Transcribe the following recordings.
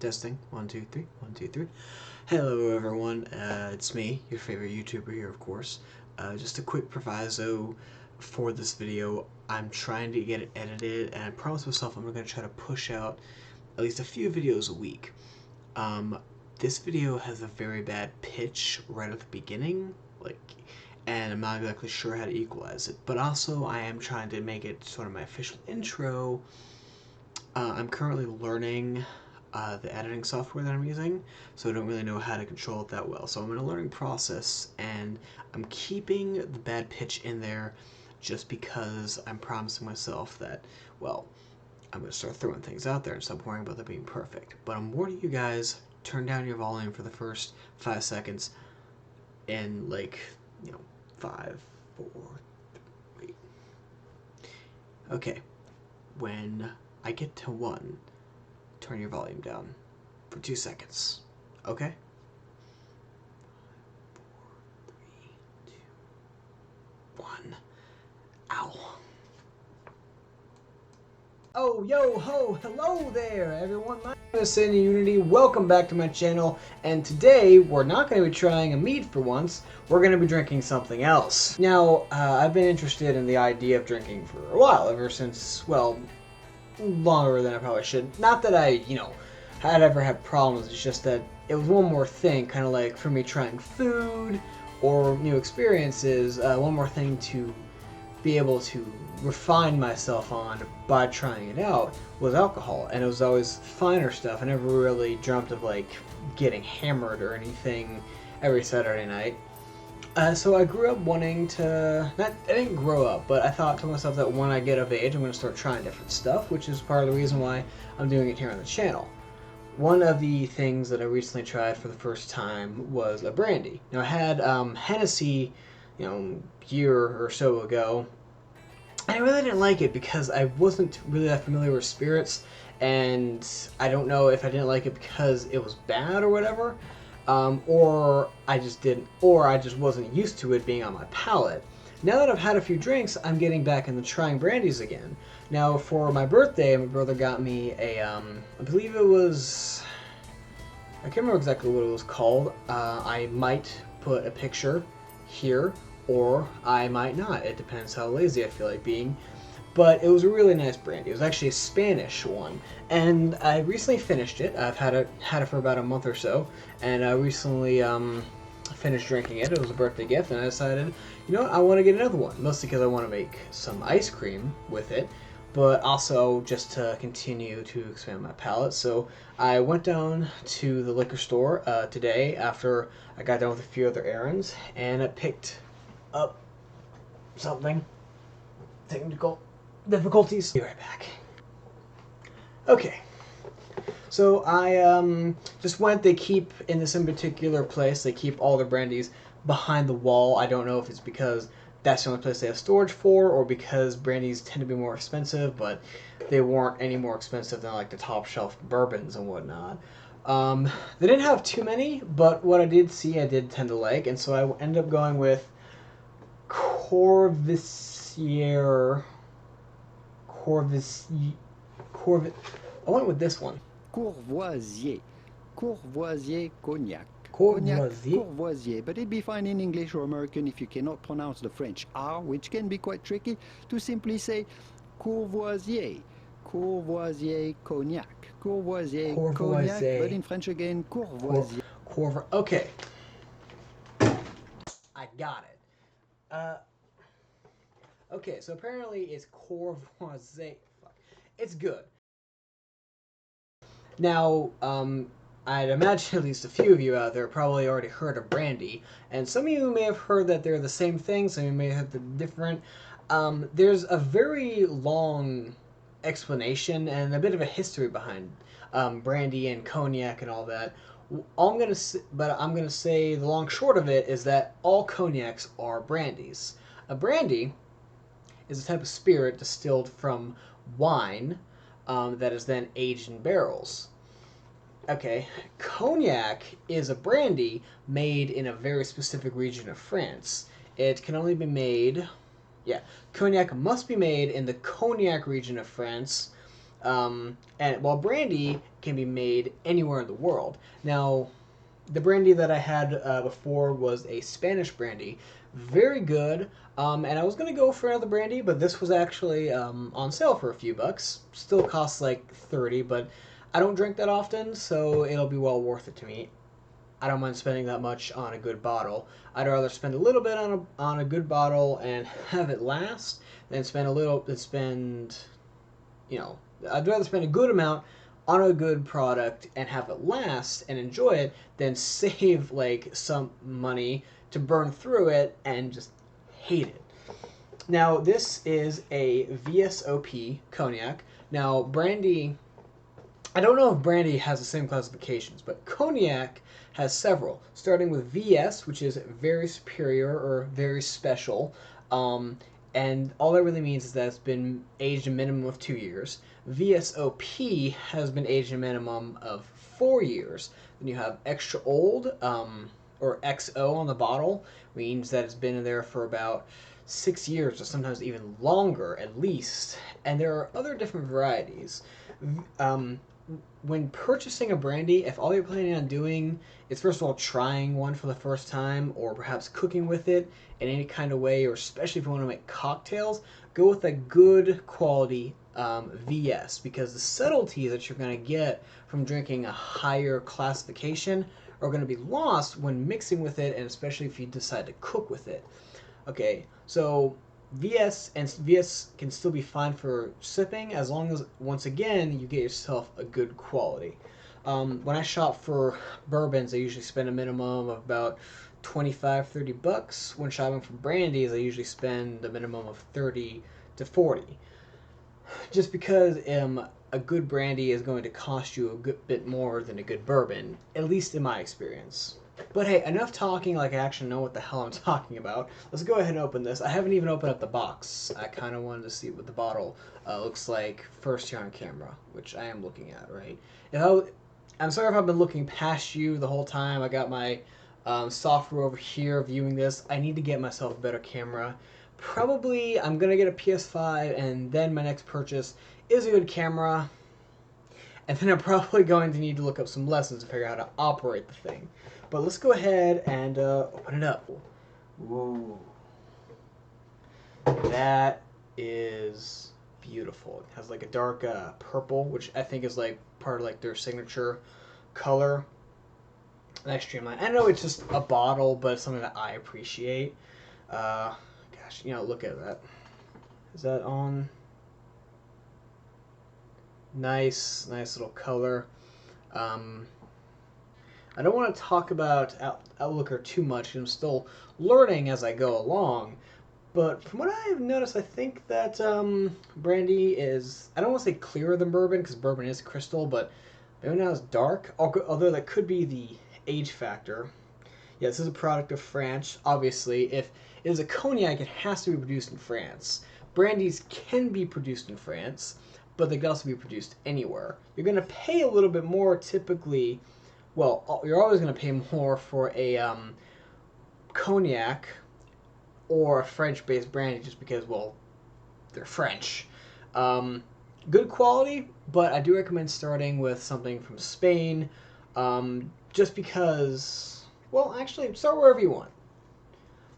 Testing. 1, 2, 3. 1, 2, 3. Hello, everyone. It's me, your favorite YouTuber here, of course. Just a quick proviso for this video. I'm trying to get it edited, and I promised myself I'm going to try to push out at least a few videos a week. This video has a very bad pitch right at the beginning, and I'm not exactly sure how to equalize it. But also, I am trying to make it sort of my official intro. I'm currently learning the editing software that I'm using, so I don't really know how to control it that well. So I'm in a learning process, and I'm keeping the bad pitch in there just because I'm promising myself that, well, I'm going to start throwing things out there and stop worrying about them being perfect. But I'm warning you guys, turn down your volume for the first 5 seconds in 5, 4, 3. Okay, when I get to 1, turn your volume down for 2 seconds. Okay? 5, 4, 3, 2, 1. Ow. Oh, yo, ho, hello there, everyone. My name is SaintofUnity. Welcome back to my channel. And today, we're not going to be trying a mead for once. We're going to be drinking something else. Now, I've been interested in the idea of drinking for a while, ever since, well, longer than I probably should. Not that I, had ever had problems. It's just that it was one more thing, kind of like for me trying food or new experiences, one more thing to be able to refine myself on by trying it out was alcohol. And it was always finer stuff. I never really dreamt of getting hammered or anything every Saturday night. So I grew up wanting to, I didn't grow up, but I thought to myself that when I get of age, I'm going to start trying different stuff, which is part of the reason why I'm doing it here on the channel. One of the things that I recently tried for the first time was a brandy. Now I had Hennessy, a year or so ago, and I really didn't like it because I wasn't really that familiar with spirits, and I don't know if I didn't like it because it was bad or whatever. Or I just wasn't used to it being on my palate. Now that I've had a few drinks, I'm getting back into trying brandies again. Now, for my birthday, my brother got me a, I believe it was, I can't remember exactly what it was called. I might put a picture here, or I might not. It depends how lazy I feel like being. But it was a really nice brandy. It was actually a Spanish one, and I recently finished it. I've had it for about a month or so, and I recently finished drinking it. It was a birthday gift, and I decided, I want to get another one, mostly because I want to make some ice cream with it, but also just to continue to expand my palate. So I went down to the liquor store today after I got done with a few other errands, and I picked up something. Technical difficulties. Be right back. Okay. So I just went. They keep, in this in particular place, they keep all their brandies behind the wall. I don't know if it's because that's the only place they have storage for, or because brandies tend to be more expensive, but they weren't any more expensive than the top shelf bourbons and whatnot. They didn't have too many, but what I did see I did tend to like, and so I ended up going with Courvoisier. I went with this one. Courvoisier. Courvoisier cognac. Courvoisier? Courvoisier. But it'd be fine in English or American if you cannot pronounce the French R, which can be quite tricky, to simply say Courvoisier cognac. Courvoisier cognac, but in French again, Courvoisier. Okay. I got it. Okay, so apparently it's Courvoisier. It's good. Now, I'd imagine at least a few of you out there probably already heard of brandy, and some of you may have heard that they're the same thing, some of you may have the different. There's a very long explanation and a bit of a history behind brandy and cognac and all that. I'm gonna say the long short of it is that all cognacs are brandies. A brandy is a type of spirit distilled from wine that is then aged in barrels. Okay, cognac is a brandy made in a very specific region of France. It can only be made, cognac must be made in the Cognac region of France And while brandy can be made anywhere in the world. Now, the brandy that I had before was a Spanish brandy, very good. And I was gonna go for another brandy, but this was actually on sale for a few bucks. Still costs like 30, but I don't drink that often, so it'll be well worth it to me. I don't mind spending that much on a good bottle. I'd rather spend a little bit on a good bottle and have it last than spend you know, I'd rather spend a good amount on a good product and have it last and enjoy it than save like some money to burn through it and just hate it. Now, this is a VSOP cognac. Now, brandy, I don't know if brandy has the same classifications, but cognac has several, starting with VS, which is very superior or very special. And all that really means is that it's been aged a minimum of 2 years. VSOP has been aged a minimum of 4 years. Then you have extra old, or XO on the bottle, means that it's been in there for about 6 years or sometimes even longer at least. And there are other different varieties. When purchasing a brandy, if all you're planning on doing is first of all trying one for the first time or perhaps cooking with it in any kind of way, or especially if you want to make cocktails, go with a good quality VS, because the subtleties that you're going to get from drinking a higher classification are going to be lost when mixing with it, and especially if you decide to cook with it. Okay, so VS can still be fine for sipping as long as, once again, you get yourself a good quality. When I shop for bourbons, I usually spend a minimum of about 25-30 bucks. When shopping for brandies, I usually spend a minimum of 30 to 40. Just because a good brandy is going to cost you a good bit more than a good bourbon, at least in my experience. But hey, enough talking like I actually know what the hell I'm talking about. Let's go ahead and open this. I haven't even opened up the box. I kind of wanted to see what the bottle looks like first here on camera, which I am looking at, right? I'm sorry if I've been looking past you the whole time. I got my software over here viewing this. I need to get myself a better camera. Probably I'm going to get a PS5, and then my next purchase is a good camera. And then I'm probably going to need to look up some lessons to figure out how to operate the thing. But let's go ahead and open it up. Ooh. That is beautiful. It has like a dark purple, which I think is like part of like their signature color. Nice streamline. I know it's just a bottle, but it's something that I appreciate. Gosh, look at that. Is that on? Nice little color. I don't want to talk about Outlooker too much. I'm still learning as I go along. But from what I've noticed, I think that brandy is, I don't want to say clearer than bourbon, because bourbon is crystal, but maybe not as dark, although that could be the age factor. Yeah, this is a product of France. Obviously, if it is a cognac, it has to be produced in France. Brandies can be produced in France, but they can also be produced anywhere. You're going to pay a little bit more typically. Well, you're always going to pay more for a cognac or a French-based brandy just because, well, they're French. Good quality, but I do recommend starting with something from Spain, just because, well, actually, start wherever you want.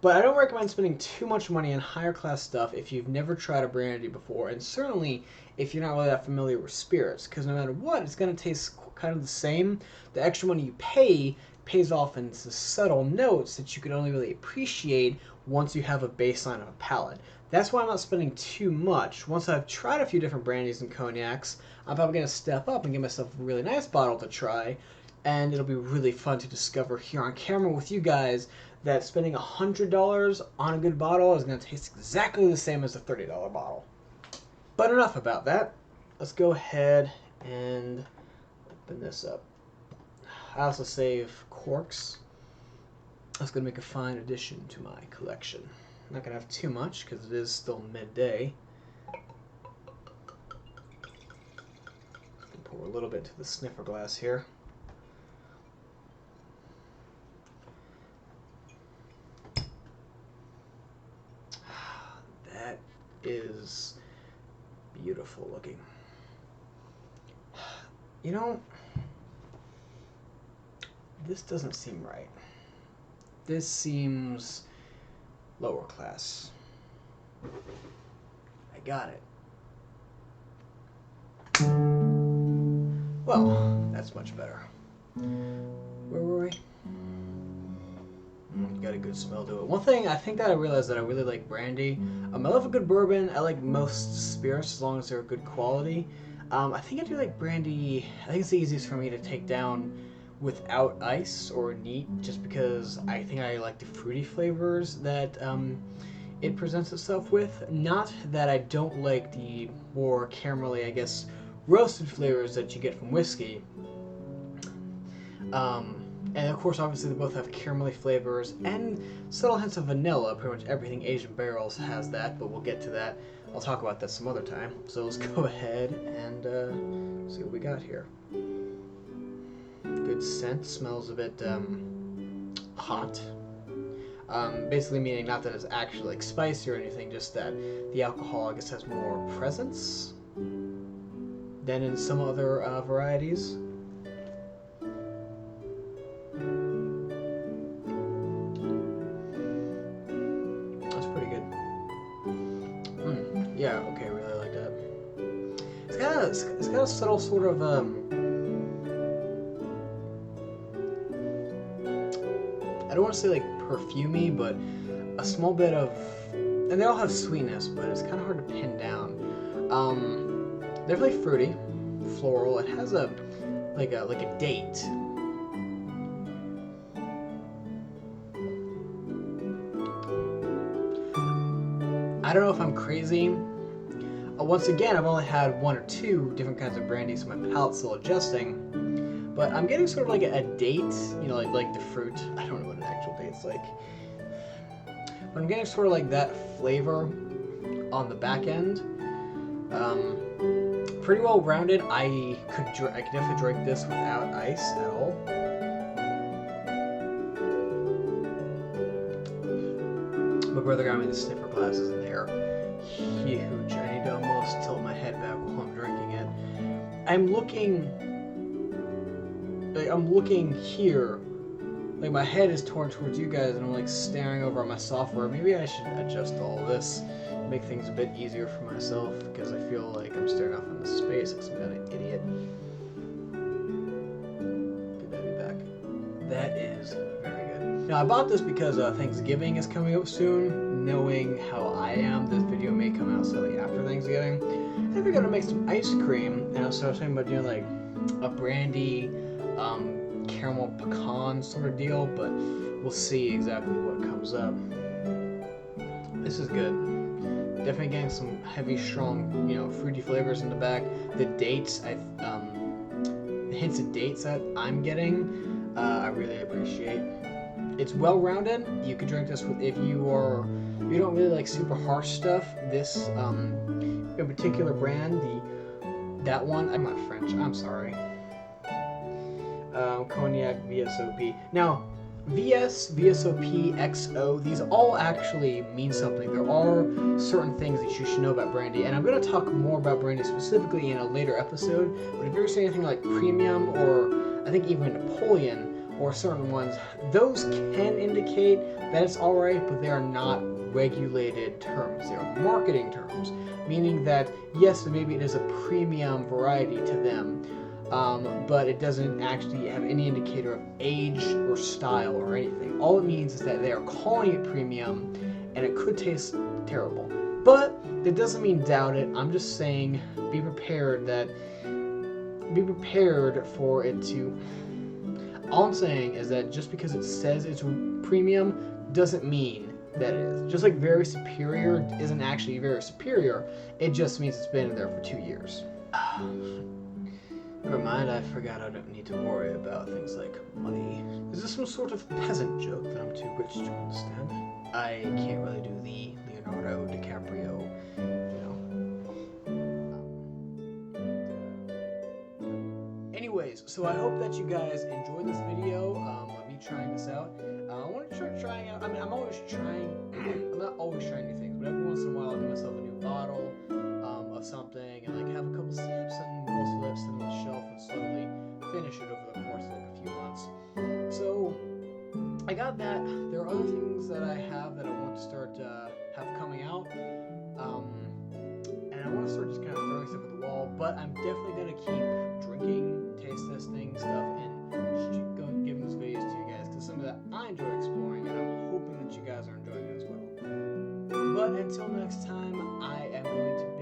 But I don't recommend spending too much money on higher class stuff if you've never tried a brandy before, and certainly if you're not really that familiar with spirits, because no matter what, it's going to taste kind of the same. The extra money you pays off in subtle notes that you can only really appreciate once you have a baseline of a palate. That's why I'm not spending too much. Once I've tried a few different brandies and cognacs, I'm probably going to step up and get myself a really nice bottle to try, and it'll be really fun to discover here on camera with you guys that spending $100 on a good bottle is going to taste exactly the same as a $30 bottle. But enough about that. Let's go ahead and open this up. I also save corks. That's going to make a fine addition to my collection. I'm not going to have too much because it is still midday. Pour a little bit into the sniffer glass here. That is beautiful looking. You know, this doesn't seem right. This seems lower class. I got it. Well, that's much better. Where were we? Got a good smell to it. One thing I think that I realized that I really like brandy. I love a good bourbon. I like most spirits as long as they're good quality. I think I do like brandy. I think it's the easiest for me to take down without ice or neat, just because I think I like the fruity flavors that it presents itself with. Not that I don't like the more caramelly, I guess, roasted flavors that you get from whiskey. And of course, obviously, they both have caramelly flavors and subtle hints of vanilla. Pretty much everything Asian barrels has that, but we'll get to that. I'll talk about that some other time. So let's go ahead and see what we got here. Good scent. Smells a bit hot. Basically meaning not that it's actually like spicy or anything, just that the alcohol, I guess, has more presence than in some other varieties. Yeah, okay, I really like that. It's got a subtle sort of I don't want to say like perfumey, but a small bit of, and they all have sweetness, but it's kind of hard to pin down. Definitely fruity, floral. It has a like a date. I don't know if I'm crazy. Once again, I've only had one or two different kinds of brandy, so my palate's still adjusting. But I'm getting sort of like a date, you know, like the fruit. I don't know what an actual date's like. But I'm getting sort of like that flavor on the back end. Pretty well rounded. I could definitely drink this without ice at all. My brother got me the sniffer glasses and they're huge. I need to almost tilt my head back while I'm drinking it. I'm looking here. Like my head is torn towards you guys and I'm like staring over at my software. Maybe I should adjust all of this, make things a bit easier for myself, because I feel like I'm staring off into space like some kind of idiot. Good to have you back. That is very good. Now I bought this because Thanksgiving is coming up soon. Knowing how I am, this video may come out slightly after Thanksgiving. And we're gonna make some ice cream. And so I was thinking about doing like a brandy, caramel pecan sort of deal, but we'll see exactly what comes up. This is good. Definitely getting some heavy, strong, you know, fruity flavors in the back. The dates, the hints of dates that I'm getting, I really appreciate. It's well rounded. You could drink this with, if you don't really like super harsh stuff. This in particular brand, that one. I'm not French. I'm sorry. Cognac V.S.O.P. Now, V.S.O.P. XO. These all actually mean something. There are certain things that you should know about brandy, and I'm going to talk more about brandy specifically in a later episode. But if you ever say anything like premium, or I think even Napoleon, or certain ones, those can indicate that it's alright, but they are not regulated terms. They are marketing terms, meaning that yes, maybe it is a premium variety to them, but it doesn't actually have any indicator of age or style or anything. All it means is that they are calling it premium, and it could taste terrible. But that doesn't mean doubt it. I'm just saying be prepared for it to. All I'm saying is that just because it says it's premium doesn't mean that it is. Just like very superior isn't actually very superior, it just means it's been in there for 2 years. Never mind, I forgot I don't need to worry about things like money. Is this some sort of peasant joke that I'm too rich to understand? I can't really do the Leonardo DiCaprio, you know. Anyways, so I hope that you guys enjoyed this video of me trying this out. I want to start trying out, I'm always trying, I'm not always trying new things, but every once in a while I'll give myself a new bottle of something and like have a couple sips and roll some lips and on the shelf and slowly finish it over the course of like a few months. So I got that. There are other things that I have that I want to start have coming out, and I want to start just kind of throwing stuff at the wall. But I'm definitely gonna keep drinking, taste testing stuff, and giving those videos to you guys because some of that I enjoy exploring, and I'm hoping that you guys are enjoying it as well. But until next time, I am going to